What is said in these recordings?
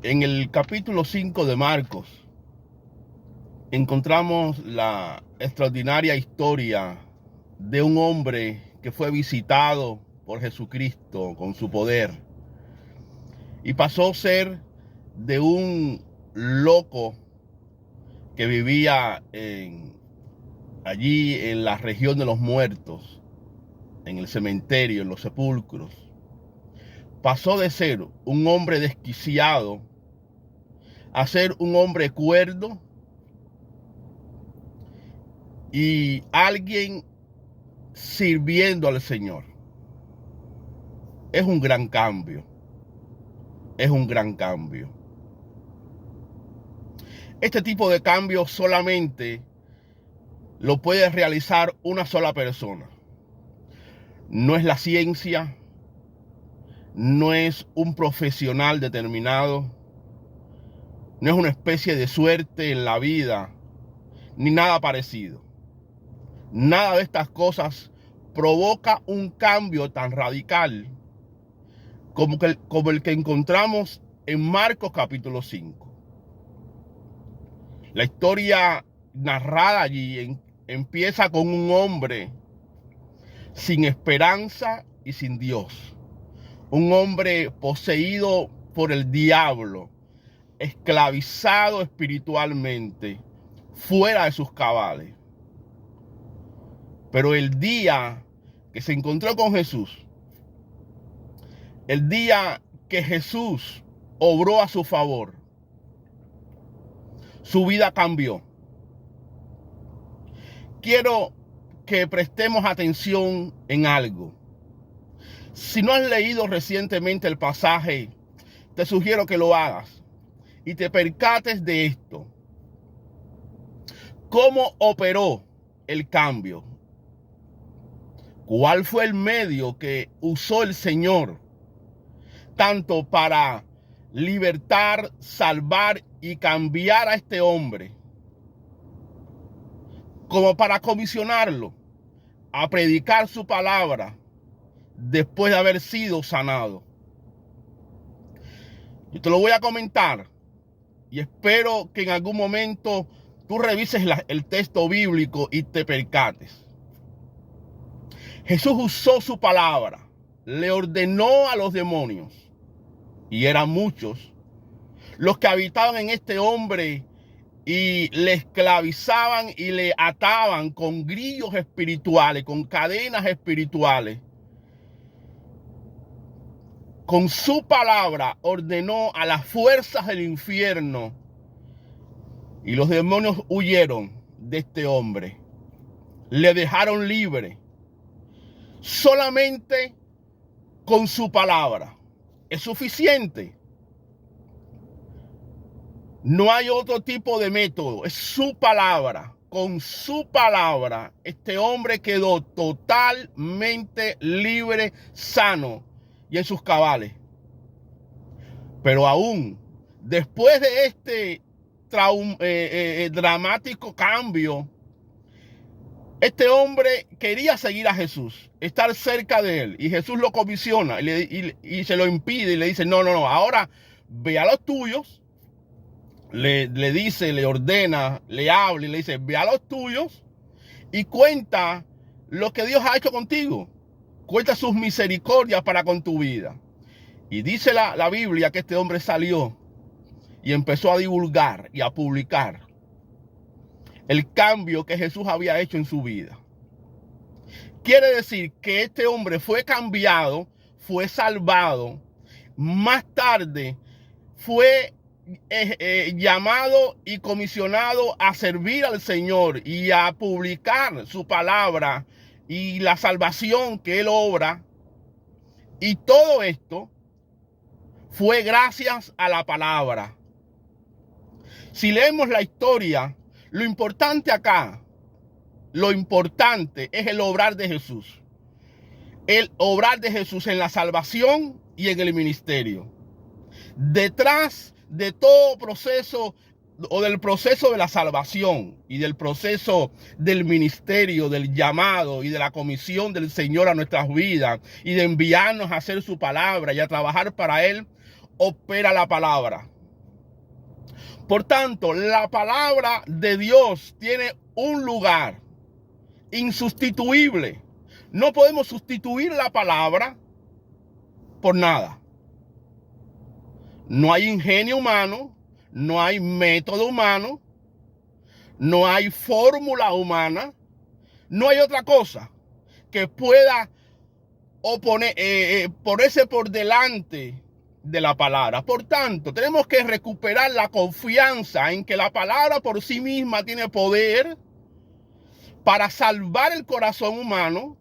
En el capítulo 5 de Marcos encontramos la extraordinaria historia de un hombre que fue visitado por Jesucristo con su poder y pasó a ser de un loco que vivía allí en la región de los muertos, en el cementerio, en los sepulcros. Pasó de ser un hombre desquiciado a ser un hombre cuerdo y alguien sirviendo al Señor. Es un gran cambio. Es un gran cambio. Este tipo de cambio solamente lo puede realizar una sola persona. No es la ciencia, no es un profesional determinado, no es una especie de suerte en la vida, ni nada parecido. Nada de estas cosas provoca un cambio tan radical como el que encontramos en Marcos capítulo 5. La historia narrada allí empieza con un hombre sin esperanza y sin Dios. Un hombre poseído por el diablo, esclavizado espiritualmente, fuera de sus cabales. Pero el día que se encontró con Jesús, el día que Jesús obró a su favor, su vida cambió. Quiero que prestemos atención en algo. Si no has leído recientemente el pasaje, te sugiero que lo hagas y te percates de esto. ¿Cómo operó el cambio? ¿Cuál fue el medio que usó el Señor tanto para libertar, salvar y cambiar a este hombre, como para comisionarlo a predicar su palabra después de haber sido sanado? Yo te lo voy a comentar y espero que en algún momento tú revises el texto bíblico y te percates. Jesús usó su palabra, le ordenó a los demonios, y eran muchos los que habitaban en este hombre y le esclavizaban y le ataban con grillos espirituales, con cadenas espirituales. Con su palabra ordenó a las fuerzas del infierno y los demonios huyeron de este hombre. Le dejaron libre solamente con su palabra. Es suficiente. No hay otro tipo de método. Es su palabra. Con su palabra, este hombre quedó totalmente libre, sano y en sus cabales. Pero aún después de este dramático cambio, este hombre quería seguir a Jesús, estar cerca de él, y Jesús lo comisiona y se lo impide y le dice, no, ahora ve a los tuyos, le dice, le ordena, le habla y le dice, ve a los tuyos y cuenta lo que Dios ha hecho contigo, cuenta sus misericordias para con tu vida. Y dice la Biblia que este hombre salió y empezó a divulgar y a publicar el cambio que Jesús había hecho en su vida. Quiere decir que este hombre fue cambiado, fue salvado, más tarde fue llamado y comisionado a servir al Señor y a publicar su palabra y la salvación que él obra. Y todo esto fue gracias a la palabra. Si leemos la historia, lo importante acá, lo importante es el obrar de Jesús. El obrar de Jesús en la salvación y en el ministerio. Detrás de todo proceso, o del proceso de la salvación y del proceso del ministerio, del llamado y de la comisión del Señor a nuestras vidas y de enviarnos a hacer su palabra y a trabajar para Él, opera la palabra. Por tanto, la palabra de Dios tiene un lugar insustituible. No podemos sustituir la palabra por nada. No hay ingenio humano, no hay método humano, no hay fórmula humana, no hay otra cosa que pueda ponerse por delante de la palabra. Por tanto, tenemos que recuperar la confianza en que la palabra por sí misma tiene poder para salvar el corazón humano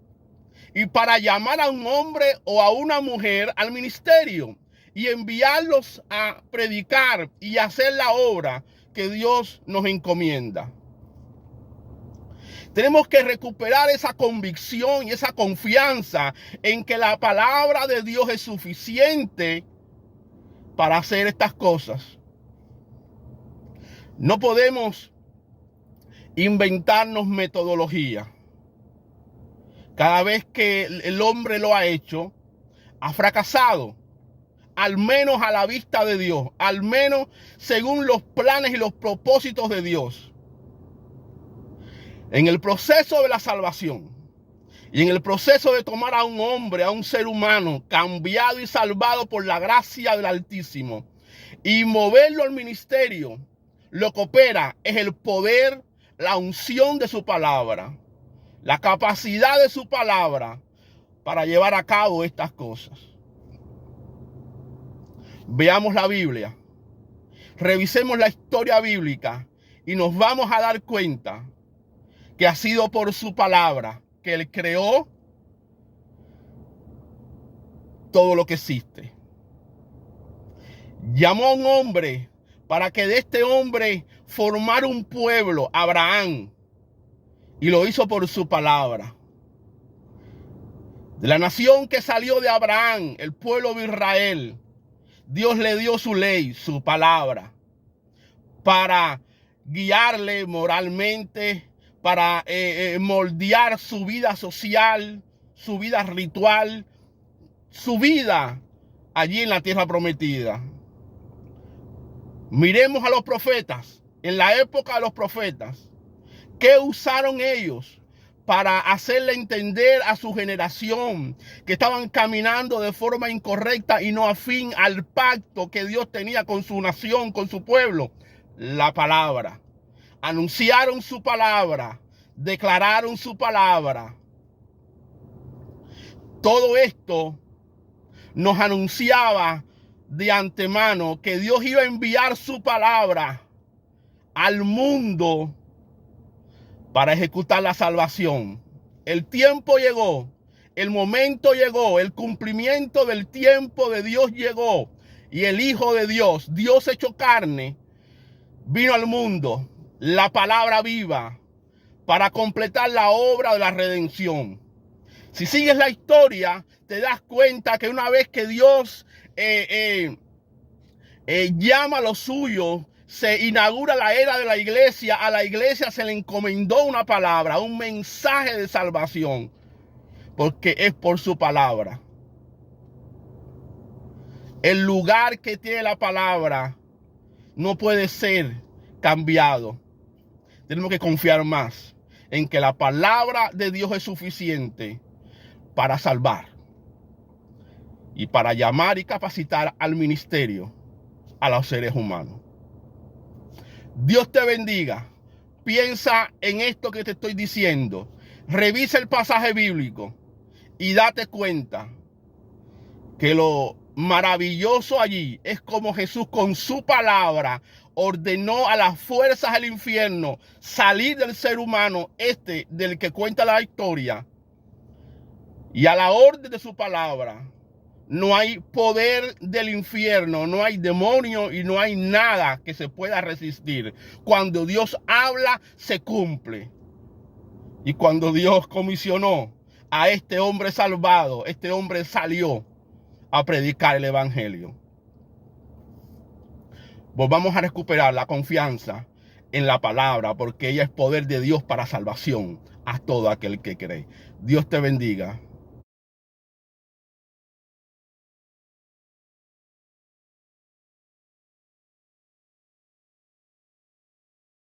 y para llamar a un hombre o a una mujer al ministerio y enviarlos a predicar y hacer la obra que Dios nos encomienda. Tenemos que recuperar esa convicción y esa confianza en que la palabra de Dios es suficiente para hacer estas cosas. No podemos inventarnos metodología. Cada vez que el hombre lo ha hecho, ha fracasado. Al menos a la vista de Dios, al menos según los planes y los propósitos de Dios. En el proceso de la salvación y en el proceso de tomar a un hombre, a un ser humano cambiado y salvado por la gracia del Altísimo y moverlo al ministerio, lo que opera es el poder, la unción de su palabra, la capacidad de su palabra para llevar a cabo estas cosas. Veamos la Biblia, revisemos la historia bíblica y nos vamos a dar cuenta que ha sido por su palabra que Él creó todo lo que existe. Llamó a un hombre para que de este hombre formara un pueblo, Abraham, y lo hizo por su palabra. De la nación que salió de Abraham, el pueblo de Israel, Dios le dio su ley, su palabra, para guiarle moralmente, para moldear su vida social, su vida ritual, su vida allí en la tierra prometida. Miremos a los profetas, en la época de los profetas, ¿qué usaron ellos para hacerle entender a su generación que estaban caminando de forma incorrecta y no afín al pacto que Dios tenía con su nación, con su pueblo? La palabra. Anunciaron su palabra, declararon su palabra. Todo esto nos anunciaba de antemano que Dios iba a enviar su palabra al mundo para ejecutar la salvación. El tiempo llegó, el momento llegó, el cumplimiento del tiempo de Dios llegó y el Hijo de Dios, Dios hecho carne, vino al mundo, la palabra viva, para completar la obra de la redención. Si sigues la historia, te das cuenta que una vez que Dios llama a los suyos, se inaugura la era de la iglesia, a la iglesia se le encomendó una palabra, un mensaje de salvación, porque es por su palabra. El lugar que tiene la palabra no puede ser cambiado. Tenemos que confiar más en que la palabra de Dios es suficiente para salvar y para llamar y capacitar al ministerio a los seres humanos. Dios te bendiga. Piensa en esto que te estoy diciendo. Revisa el pasaje bíblico y date cuenta que lo maravilloso allí es como Jesús con su palabra ordenó a las fuerzas del infierno salir del ser humano, del que cuenta la historia, y a la orden de su palabra. No hay poder del infierno, no hay demonio y no hay nada que se pueda resistir. Cuando Dios habla, se cumple. Y cuando Dios comisionó a este hombre salvado, este hombre salió a predicar el evangelio. Volvamos a recuperar la confianza en la palabra, porque ella es poder de Dios para salvación a todo aquel que cree. Dios te bendiga.